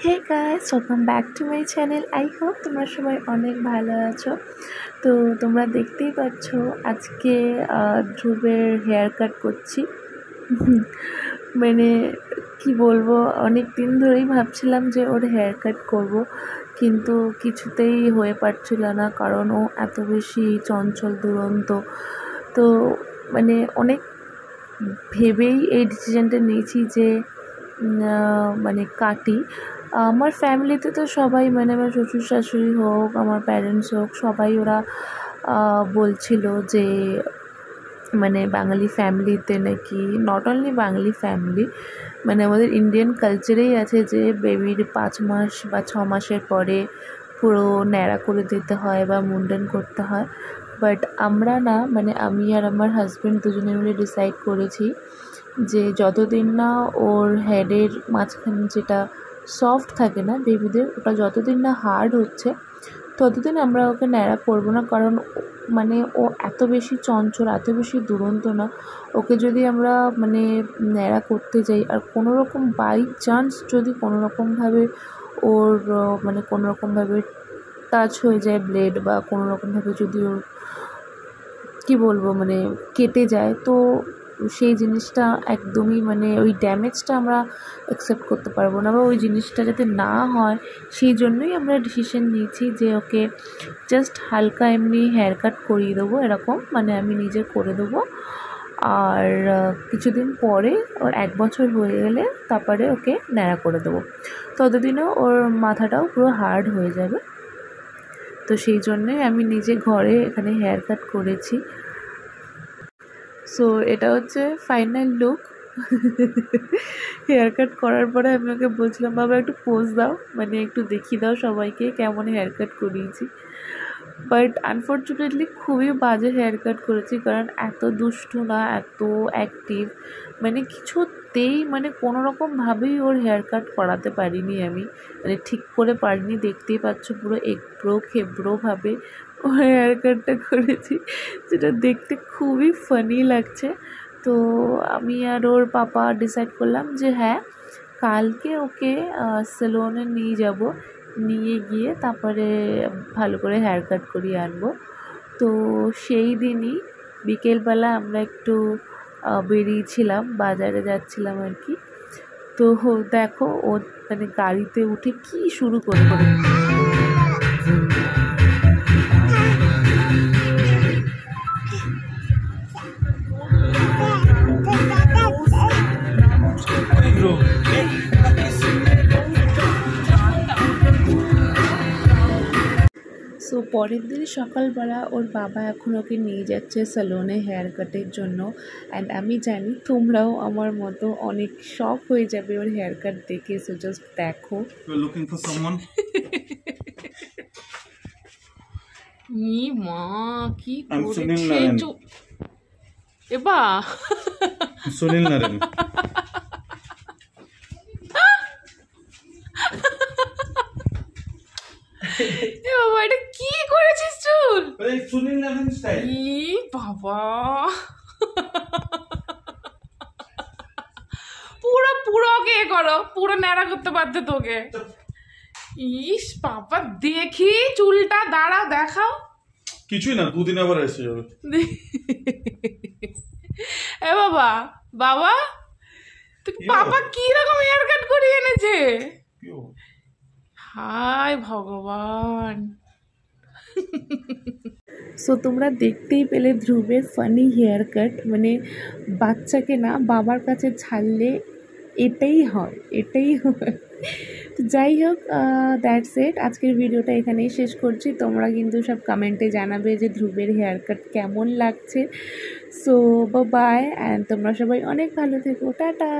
Hey guys, welcome back to my channel. I hope তোমরা সবাই অনেক ভালো আছো। তো তোমরা দেখতেই পাচ্ছ আজকে ধ্রুবের হেয়ার কাট করছি। মানে কি বলবো, অনেক দিন ধরেই ভাবছিলাম যে ওর হেয়ার কাট করবো, কিন্তু কিছুতেই হয়ে পারছিল না, কারণ ও এত বেশি চঞ্চল দুরন্ত। তো মানে অনেক ভেবেই এই ডিসিশানটা নিয়েছি যে মানে কাটি। আমার ফ্যামিলিতে তো সবাই, মানে আমার শ্বশুর শাশুড়ি হোক, আমার প্যারেন্টস হোক, সবাই ওরা বলছিল যে মানে বাঙালি ফ্যামিলিতে নাকি, নট অনলি বাঙালি ফ্যামিলি, মানে আমাদের ইন্ডিয়ান কালচারেই আছে যে বেবির 5 মাস বা 6 মাসের পরে পুরো ন্যাড়া করে দিতে হয় বা মুন্ডন করতে হয়। বাট আমরা না, মানে আমি আর আমার হাজব্যান্ড দুজনে মিলে ডিসাইড করেছি যে যতদিন না ওর হেডের মাঝখানে যেটা সফট থাকে না বেবিদের, ওটা যতদিন না হার্ড হচ্ছে ততদিন আমরা ওকে ন্যাড়া করবো না। কারণ মানে ও এত বেশি চঞ্চল, এত বেশি দুরন্ত না, ওকে যদি আমরা মানে ন্যাড়া করতে যাই আর কোনো রকম বাই চান্স যদি কোনো রকমভাবে ওর মানে কোনো রকমভাবে টাচ হয়ে যায় ব্লেড, বা কোনো রকমভাবে যদি ওর কী বলবো মানে কেটে যায়, তো সেই জিনিসটা একদমই, মানে ওই ড্যামেজটা আমরা অ্যাকসেপ্ট করতে পারবো না, বা ওই জিনিসটা যাতে না হয় সেই জন্যই আমরা ডিসিশন নিয়েছি যে ওকে জাস্ট হালকা এমনি হেয়ার কাট করিয়ে দেবো, এরকম মানে আমি নিজে করে দেবো। আর কিছুদিন পরে ওর 1 বছর হয়ে গেলে তারপরে ওকে ন্যাড়া করে দেবো, ততদিনও ওর মাথাটাও পুরো হার্ড হয়ে যাবে। তো সেই জন্যই আমি নিজে ঘরে এখানে হেয়ার কাট করেছি। সো এটা হচ্ছে ফাইনাল লুক। হেয়ার কাট করার পরে আমি ওকে বলছিলাম, বাবা একটু পোজ দাও, মানে একটু দেখিয়ে দাও সবাইকে কেমন হেয়ার কাট করিয়েছি। বাট আনফর্চুনেটলি খুবই বাজে হেয়ার কাট করেছি, কারণ এত দুষ্টু না, এত অ্যাক্টিভ, মানে কিছুতেই মানে কোনো রকমভাবেই ওর হেয়ার কাট করাতে পারিনি আমি, মানে ঠিক করে পারিনি। দেখতেই পাচ্ছ পুরো এবড়ো খেবড়োভাবে ওর হেয়ার কাটটা করেছি, যেটা দেখতে খুবই ফানি লাগছে। তো আমি আর ওর পাপা ডিসাইড করলাম যে হ্যাঁ, কালকে ওকে সেলুনে নিয়ে যাব, নিয়ে গিয়ে তারপরে ভালো করে হেয়ার কাট করিয়ে আনবো। তো সেই দিনই বিকেলবেলা আমরা একটু বেরিয়েছিলাম, বাজারে যাচ্ছিলাম আর কি। তো দেখো ও মানে গাড়িতে উঠে কি শুরু করে। সো পরের দিন সকালবেলা ওর বাবা এখন ওকে নিয়ে যাচ্ছে সেলুনে হেয়ার কাটের জন্য। অ্যান্ড আমি জানি তোমরাও আমার মতো অনেক শখ হয়ে যাবে ওর হেয়ার কাট দেখে। সো জাস্ট দেখো। ই মা কি করেছে এবা সুনীল নারায়ণ। বাবা এটা কি করেছিস চুল? সুনীল নারায়ণ স্টাইল। ই বাবা, পুরো পুরো কে করো, পুরো ন্যাড়া করতে পারতে তোকে। ইস বাবা, দেখি চুলটা, দাঁড়াও দেখাও। কিছুই না, 2 দিন আবার এসে যাবে। এ বাবা, বাবা পাপা কি রকম হেয়ার কাট করিয়ে এনেছে। হায় ভগবান। সো তোমরা দেখতেই পেলে ধ্রুবের ফানি হেয়ার কাট, মানে বাচ্চাকে না বাবার কাছে ছাড়লে এটাই হয়, এটাই হয়। তো যাই হোক, দ্যাটস ইট, আজকের ভিডিওটা এখানেই শেষ করছি। তোমরা কিন্তু সব কমেন্টে জানাবে যে ধ্রুবের হেয়ার কাট কেমন লাগছে। সো বাই, অ্যান্ড তোমরা সবাই অনেক ভালো থেকো, টাটা।